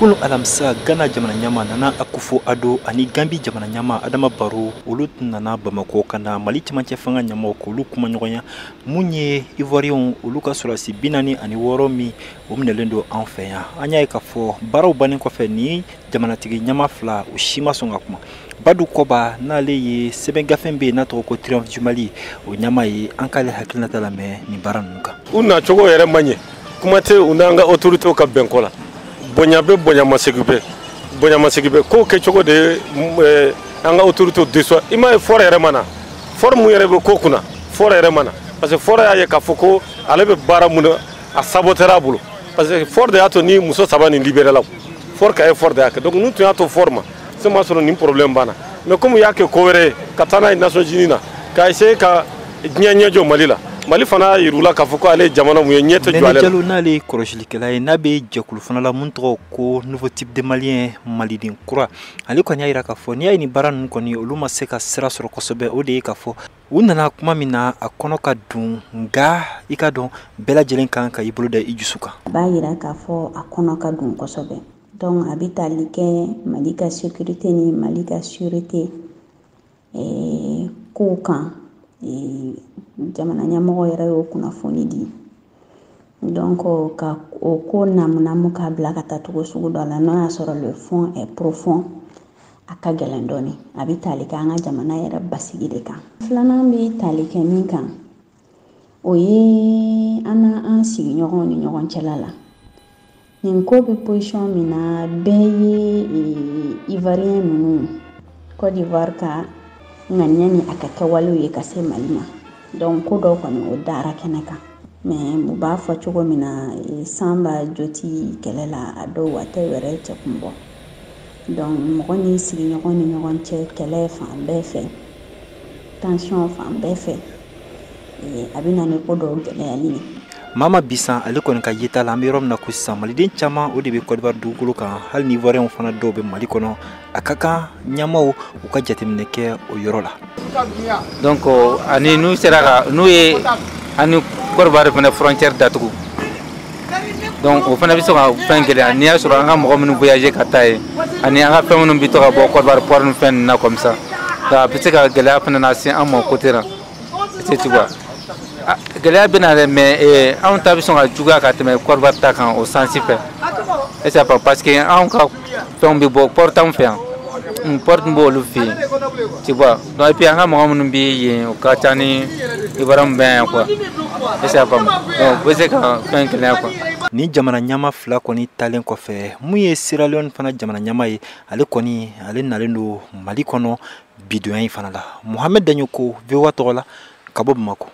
kunu alamsa Ghana jamana nyama nana akufo ado ani Gambi jamana nyama Adama Barrow olu nana Bamako kana Mali cɛmancɛ fanga ɲɛmaaw k'olu kuma ɲɔgɔnya mun ye Ivoirien olu ka sɔrɔsi 46 min o minɛlen don an fɛ yan an y'a ye k'a fɔ baaraw bannen kɔfɛ ni jamanatigi ɲama fila u si ma sɔn ka kuma Badu Koba n'ale ye sɛbɛn gafe bɛ yen n'a tɔgɔ ko Triomphe du Mali o ɲama ye an k'ale hakilinata lamɛn nin baara ninnu kan u nacogo yɛrɛ man ɲɛ kuma tɛ u n'an ka autorités ka bɛn ko la bonya bɛ bonya masegi bɛ ko kɛcogo de an ka autorités déçoit i m'a ye fɔra yɛrɛ mana fɔra mun yɛrɛ bɛ ko kunna fɔra yɛrɛ mana parce que fɔra y'a ye k'a fɔ ko ale bɛ baara mun na a sabotera a bolo parce que fɔra de y'a to ni muso saba nin libéré la fɔra ka ye fɔra de y'a kɛ donc n'u tun y'a to fɔra ma c'est ma sɔrɔ nin problème banna mais comme y'a kɛ ko wɛrɛ ye ka taa n'a ye Nations Unies na k'a essayer ka diɲɛ ɲɛjɔ Mali la Mali fana yirula k'a fɔ ko ale jamana mun ye ɲɛ tɛ jɔ ale la Jalo n'ale kɔlɔsilikɛla ye n'a bɛ jɛkulu fana la mun tɔgɔ ko nouveau type de malien maliden kura ale kɔni y'a yira k'a fɔ n'i y'a ye nin baara ninnu kɔni olu ma se ka sira sɔrɔ kosɛbɛ o de ye k'a fɔ u nana kuma min na a kɔnɔ ka dun nka i ka dɔn bɛɛ lajɛlen kan ka i bolo da i dusu kan b'a yira k'a fɔ a kɔnɔ ka dun kosɛbɛ donc a bɛ tali kɛ Mali ka sécurité ni Mali ka sûreté kow kan jamana ɲɛmɔgɔ yɛrɛ y'o kunnafoni di donc ka o ko namu k'a bila ka taa cogo sugu dɔ la n'o y'a sɔrɔ le fond est profond a ka gɛlɛn dɔɔni a bɛ tali kɛ an ka jamana yɛrɛ basigi de kan filanan bɛ tali kɛ min kan o ye an sigiɲɔgɔnw ni ɲɔgɔn cɛla la nin ko bɛ position min na bɛɛ ye Ivoirien ninnu Côte d'Ivoire ka ŋaniya ni a ka kɛwalew ye ka se Mali ma donc ko dɔw kɔni o dara kɛnɛ kan mais u b'a fɔ cogo min na san b'a joti kɛlɛ la a dɔw a tɛ wɛrɛ cɛ kun bɔ donc mɔgɔ ni sigiɲɔgɔn ni ɲɔgɔn cɛ kɛlɛ fan bɛɛ fɛ tension fan bɛɛ fɛ a bɛ na ni ko dɔw gɛlɛyali ye Mama Bisan ale kɔni ka yeta la an bɛ yɔrɔ min na ko sisan maliden caman o de bɛ Côte d'Ivoire dugukolo kan hali ni Ivoiriens fana dɔw bɛ Mali kɔnɔ a ka kan ɲɛmaaw u ka jateminɛ kɛ o yɔrɔ la donc ani n'u sera ka n'u ye ani Côte d'Ivoire fana frontière datugu donc o fana bɛ se ka fɛn gɛlɛya n'i y'a sɔrɔ an ka mɔgɔ minnu voyager ka taa ye ani an ka fɛn minnu bɛ to ka bɔ Côte d'Ivoire port ni fɛn ninnu na comme ça a bɛ se ka gɛlɛya fana lase an ma côté la c'est tu vois gɛlɛya bɛ na dɛ mais anw ta bɛ sɔn ka juguya ka tɛmɛ Côte d'Ivoire ta kan o sens fɛ est-ce que parce que anw ka fɛnw bɛ bɔ port anw fɛ yan port min b'olu fɛ yen tu vois donc et puis an ka mɔgɔ minnu bɛ yen o ka ca ni Ivoirien bɛ yan quoi est-ce que donc o bɛ se ka fɛn gɛlɛya quoi. Ni jamana ɲama fila kɔni talen kɔfɛ mun ye Sierra Leone fana jamana ɲama ye ale kɔni ale nalen don Mali kɔnɔ bidonya in fana la Mohamed Daɲoko VOA tɔgɔ la ka bɔ Bamako.